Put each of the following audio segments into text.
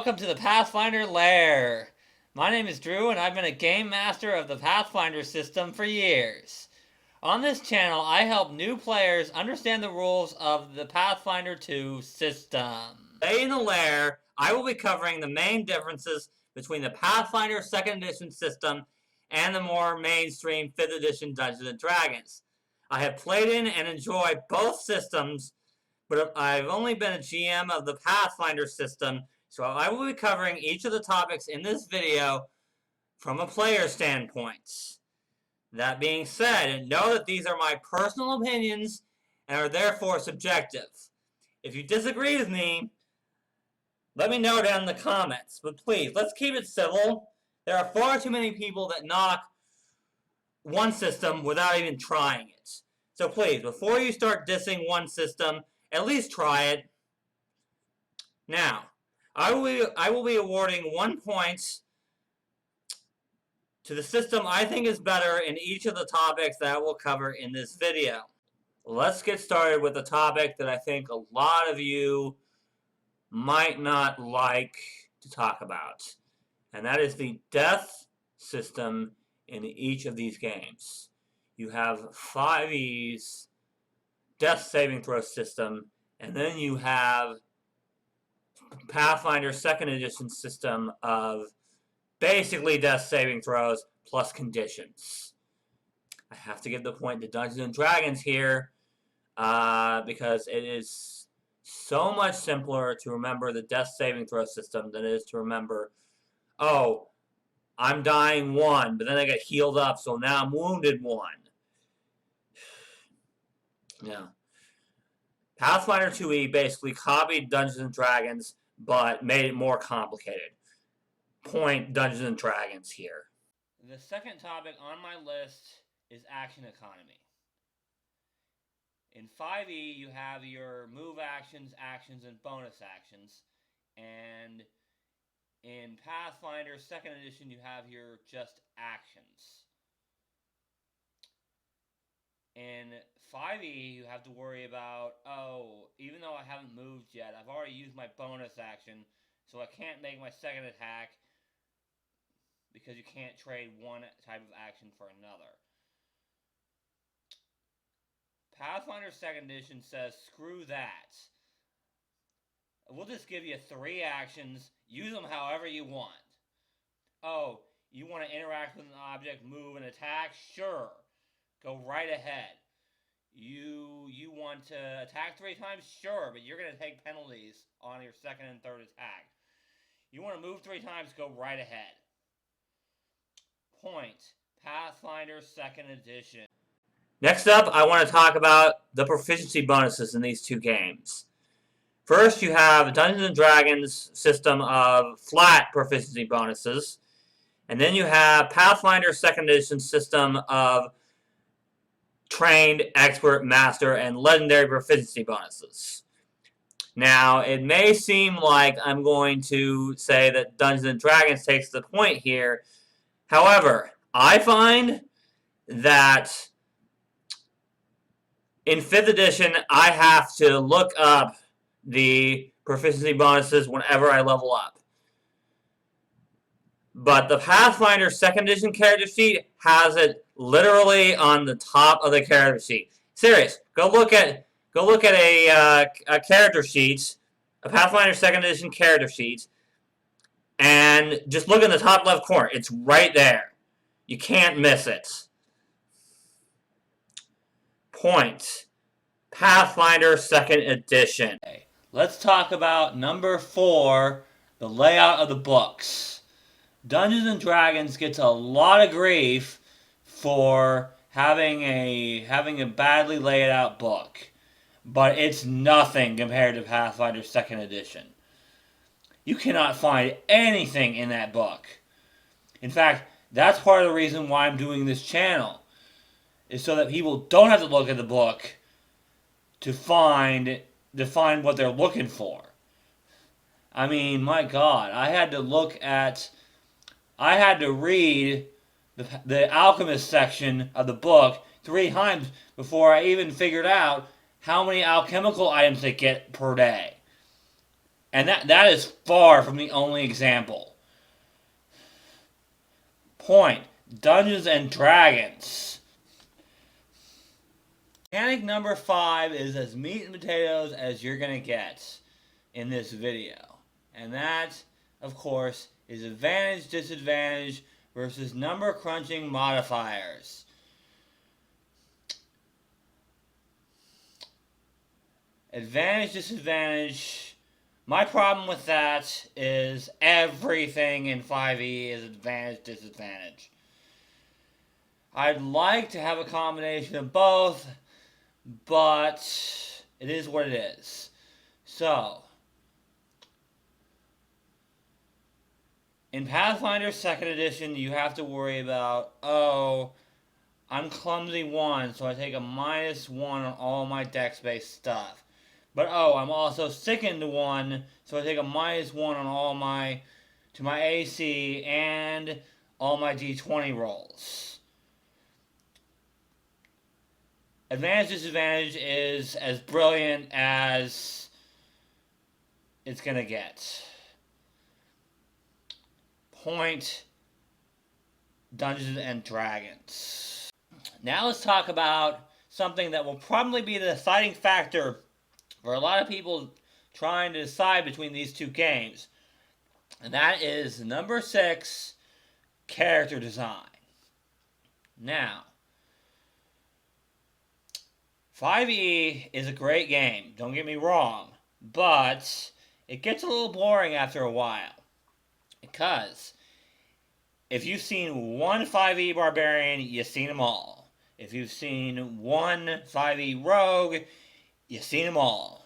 welcome to the Pathfinder Lair. My name is Drew, and I've been a game master of the Pathfinder system for years. On this channel, I help new players understand the rules of the Pathfinder 2 system. Today in the Lair, I will be covering the main differences between the Pathfinder 2nd Edition system and the more mainstream 5th Edition Dungeons & Dragons. I have played in and enjoyed both systems, but I've only been a GM of the Pathfinder system, so I will be covering each of the topics in this video from a player standpoint. That being said, know that these are my personal opinions and are therefore subjective. If you disagree with me, let me know down in the comments. But please, let's keep it civil. There are far too many people that knock one system without even trying it. So please, before you start dissing one system, at least try it. Now, I will be awarding 1 point to the system I think is better in each of the topics that I will cover in this video. Let's get started with a topic that I think a lot of you might not like to talk about, and that is the death system in each of these games. You have 5e's death saving throw system, and then you have Pathfinder 2nd Edition system of basically death saving throws plus conditions. I have to give the point to Dungeons & Dragons here because it is so much simpler to remember the death saving throw system than it is to remember, oh, I'm dying 1, but then I get healed up, so now I'm wounded 1. Yeah. Pathfinder 2e basically copied Dungeons & Dragons, but made it more complicated. Point Dungeons & Dragons here. The second topic on my list is action economy. In 5e, you have your move actions, actions, and bonus actions. And in Pathfinder 2nd Edition, you have your just actions. In 5e, you have to worry about, oh, even though I haven't moved yet, I've already used my bonus action, so I can't make my second attack because you can't trade one type of action for another. Pathfinder 2nd Edition says, screw that. We'll just give you 3 actions, use them however you want. Oh, you want to interact with an object, move, and attack? Sure. Go right ahead. You want to attack 3 times? Sure, but you're going to take penalties on your second and third attack. You want to move 3 times? Go right ahead. Point. Pathfinder 2nd Edition. Next up, I want to talk about the proficiency bonuses in these 2 games. First, you have Dungeons & Dragons system of flat proficiency bonuses. And then you have Pathfinder 2nd Edition system of trained, expert, master, and legendary proficiency bonuses. Now, it may seem like I'm going to say that Dungeons & Dragons takes the point here. However, I find that in 5th edition, I have to look up the proficiency bonuses whenever I level up. But the Pathfinder 2nd Edition character sheet has it literally on the top of the character sheet. Serious. Go look at a character sheet, a Pathfinder 2nd Edition character sheet, and just look in the top left corner. It's right there. You can't miss it. Point. Pathfinder 2nd Edition. Okay. Let's talk about number 4, the layout of the books. Dungeons & Dragons gets a lot of grief for having a badly laid out book, but it's nothing compared to Pathfinder 2nd Edition. You cannot find anything in that book. In fact, that's part of the reason why I'm doing this channel, is so that people don't have to look at the book to find what they're looking for. I mean, my God, I had to read the alchemist section of the book 3 times before I even figured out how many alchemical items they get per day. And that is far from the only example. Point. Dungeons and Dragons. Mechanic number 5 is as meat and potatoes as you're going to get in this video. And that, of course, is advantage, disadvantage versus number crunching modifiers. Advantage, disadvantage. My problem with that is everything in 5e is advantage, disadvantage. I'd like to have a combination of both, but it is what it is. So, in Pathfinder 2nd Edition, you have to worry about, oh, I'm clumsy 1, so I take a -1 on all my dex-based stuff. But oh, I'm also sickened 1, so I take a -1 on all my AC and all my d20 rolls. Advantage disadvantage is as brilliant as it's gonna get. Point. Dungeons and Dragons. Now let's talk about something that will probably be the deciding factor for a lot of people trying to decide between these two games. And that is number 6, character design. Now, 5e is a great game, don't get me wrong, but it gets a little boring after a while. Because if you've seen one 5e barbarian, you've seen them all. If you've seen one 5e rogue, you've seen them all.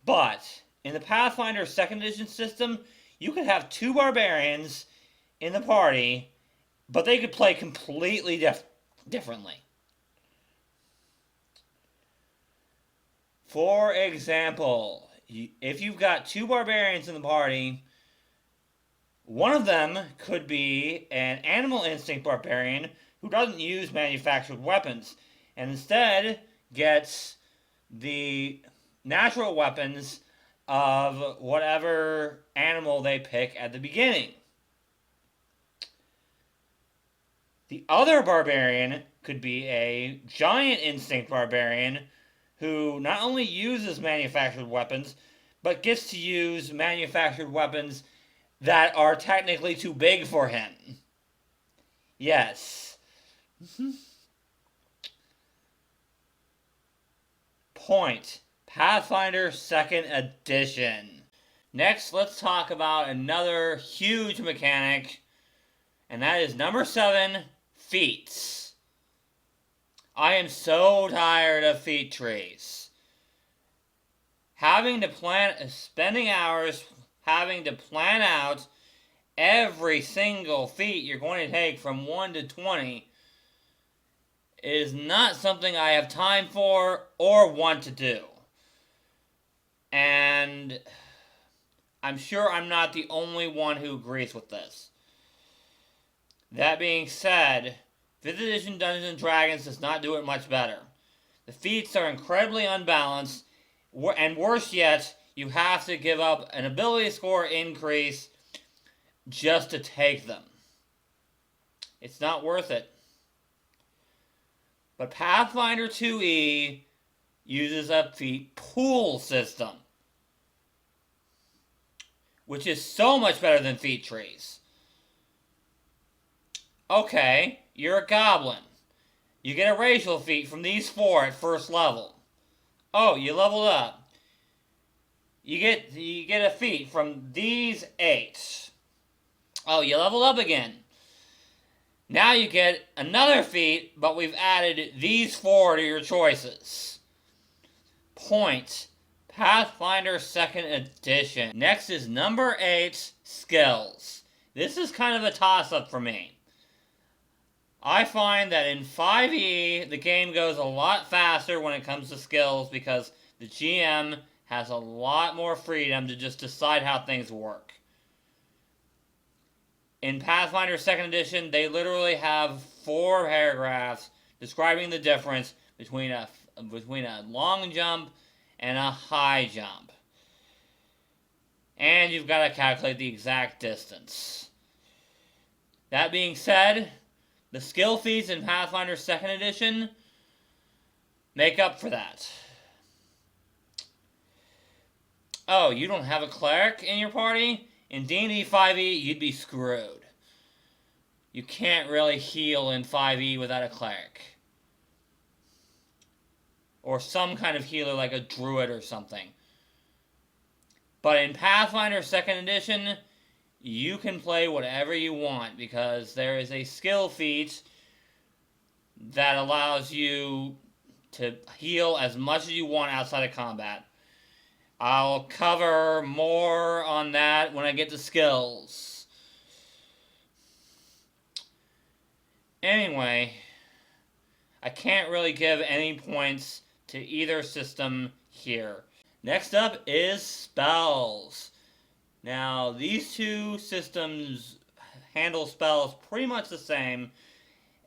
But in the Pathfinder 2nd Edition system, you could have 2 barbarians in the party, but they could play completely differently. For example, if you've got 2 barbarians in the party, one of them could be an animal instinct barbarian who doesn't use manufactured weapons and instead gets the natural weapons of whatever animal they pick at the beginning. The other barbarian could be a giant instinct barbarian who not only uses manufactured weapons, but gets to use manufactured weapons that are technically too big for him. Yes. Point. Pathfinder 2nd Edition. Next, let's talk about another huge mechanic, and that is number 7, feats. I am so tired of feat trees. Spending hours having to plan out every single feat you're going to take from 1 to 20 is not something I have time for or want to do. And I'm sure I'm not the only one who agrees with this. That being said, 5th Edition Dungeons & Dragons does not do it much better. The feats are incredibly unbalanced, and worse yet, you have to give up an ability score increase just to take them. It's not worth it. But Pathfinder 2e uses a feat pool system, which is so much better than feat trees. Okay, you're a goblin. You get a racial feat from these 4 at first level. Oh, you leveled up. You get a feat from these 8. Oh, you leveled up again. Now you get another feat, but we've added these 4 to your choices. Point. Pathfinder 2nd Edition. Next is number 8, skills. This is kind of a toss-up for me. I find that in 5e, the game goes a lot faster when it comes to skills because the GM has a lot more freedom to just decide how things work. In Pathfinder 2nd Edition, they literally have 4 paragraphs describing the difference between a long jump and a high jump. And you've got to calculate the exact distance. That being said, the skill feats in Pathfinder 2nd Edition make up for that. Oh, you don't have a cleric in your party? In D&D 5e, you'd be screwed. You can't really heal in 5e without a cleric. Or some kind of healer like a druid or something. But in Pathfinder 2nd Edition, you can play whatever you want because there is a skill feat that allows you to heal as much as you want outside of combat. I'll cover more on that when I get to skills. Anyway, I can't really give any points to either system here. Next up is spells. Now, these two systems handle spells pretty much the same,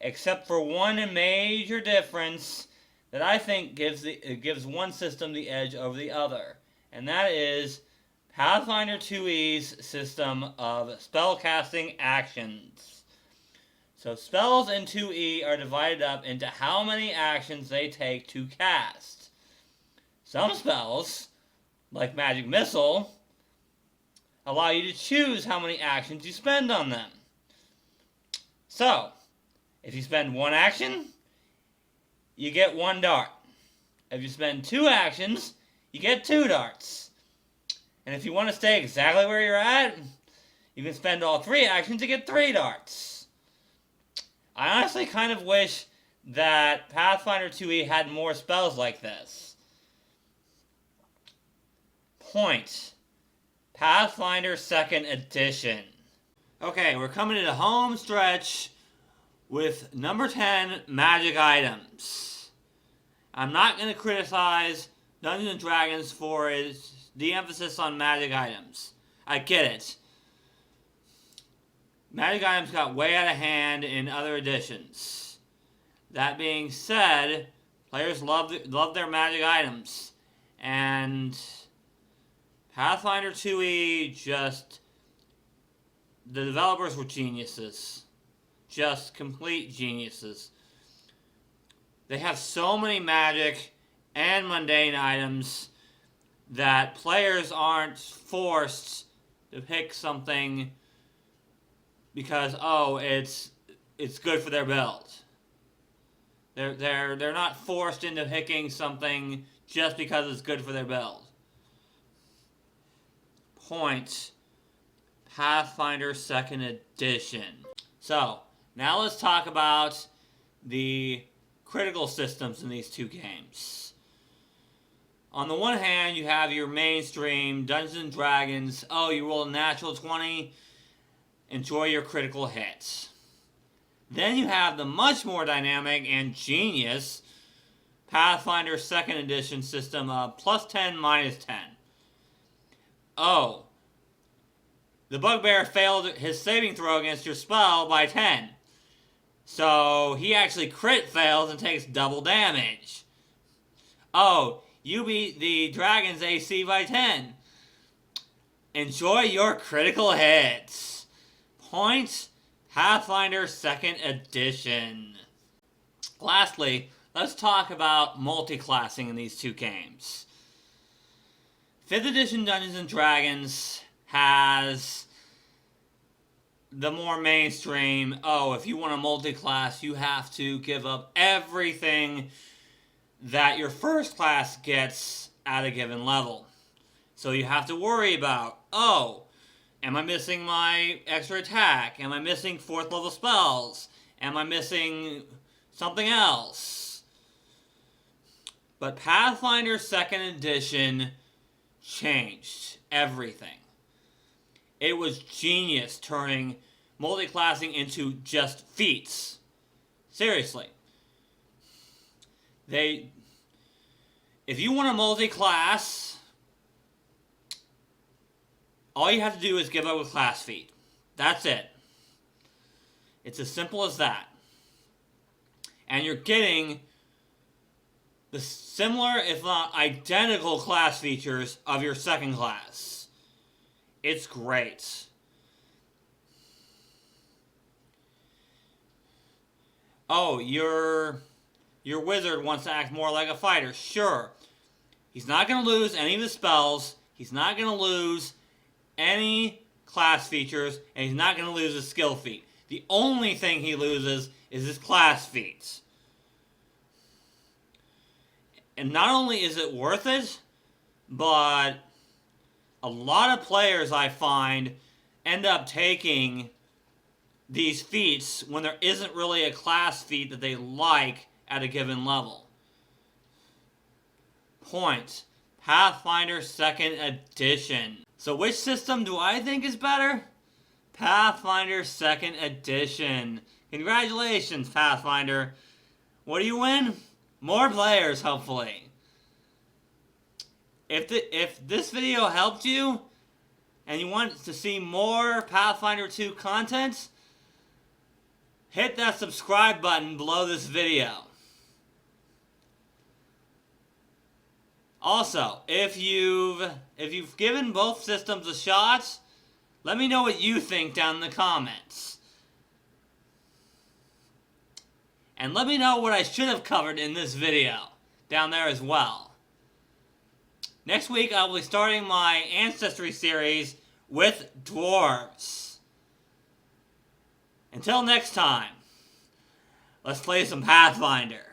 except for one major difference that I think gives one system the edge over the other. And that is Pathfinder 2e's system of spellcasting actions. So spells in 2e are divided up into how many actions they take to cast. Some spells, like Magic Missile, allow you to choose how many actions you spend on them. So, if you spend one action, you get one dart. If you spend two actions, you get two darts. And if you want to stay exactly where you're at, you can spend all three actions to get three darts. I honestly kind of wish that Pathfinder 2e had more spells like this. Point. Pathfinder 2nd Edition. Okay, we're coming to the home stretch with number 10, magic items. I'm not going to criticize Dungeons & Dragons for its de-emphasis on magic items. I get it. Magic items got way out of hand in other editions. That being said, players love their magic items. And Pathfinder 2e the developers were geniuses. Just complete geniuses. They have so many magic and mundane items that players aren't forced to pick something because, oh, it's good for their build. They're not forced into picking something just because it's good for their build. Point. Pathfinder 2nd Edition. So, now let's talk about the critical systems in these two games. On the one hand, you have your mainstream Dungeons & Dragons, oh, you roll a natural 20, enjoy your critical hits. Then you have the much more dynamic and genius Pathfinder 2nd Edition system of plus 10, minus 10. Oh, the bugbear failed his saving throw against your spell by 10. So he actually crit fails and takes double damage. Oh, you beat the dragon's AC by 10. Enjoy your critical hits. Point. Pathfinder 2nd Edition. Lastly, let's talk about multi-classing in these two games. 5th Edition Dungeons & Dragons has the more mainstream, oh, if you want to multi-class, you have to give up everything that your first class gets at a given level. So you have to worry about, oh, am I missing my extra attack? Am I missing 4th level spells? Am I missing something else? But Pathfinder 2nd Edition changed everything. It was genius turning multi-classing into just feats. Seriously. If you want to multi-class, all you have to do is give up a class feat. That's it. It's as simple as that. And you're getting the similar, if not identical, class features of your second class. It's great. Oh, your wizard wants to act more like a fighter. Sure. He's not going to lose any of his spells. He's not going to lose any class features. And he's not going to lose his skill feat. The only thing he loses is his class feats. And not only is it worth it, but a lot of players I find end up taking these feats when there isn't really a class feat that they like at a given level. Point. Pathfinder 2nd Edition. So which system do I think is better? Pathfinder 2nd Edition. Congratulations, Pathfinder. What do you win? More players, hopefully. If this video helped you, and you want to see more Pathfinder 2 content, hit that subscribe button below this video. Also, if you've given both systems a shot, let me know what you think down in the comments. And let me know what I should have covered in this video down there as well. Next week, I will be starting my Ancestry series with dwarves. Until next time, let's play some Pathfinder.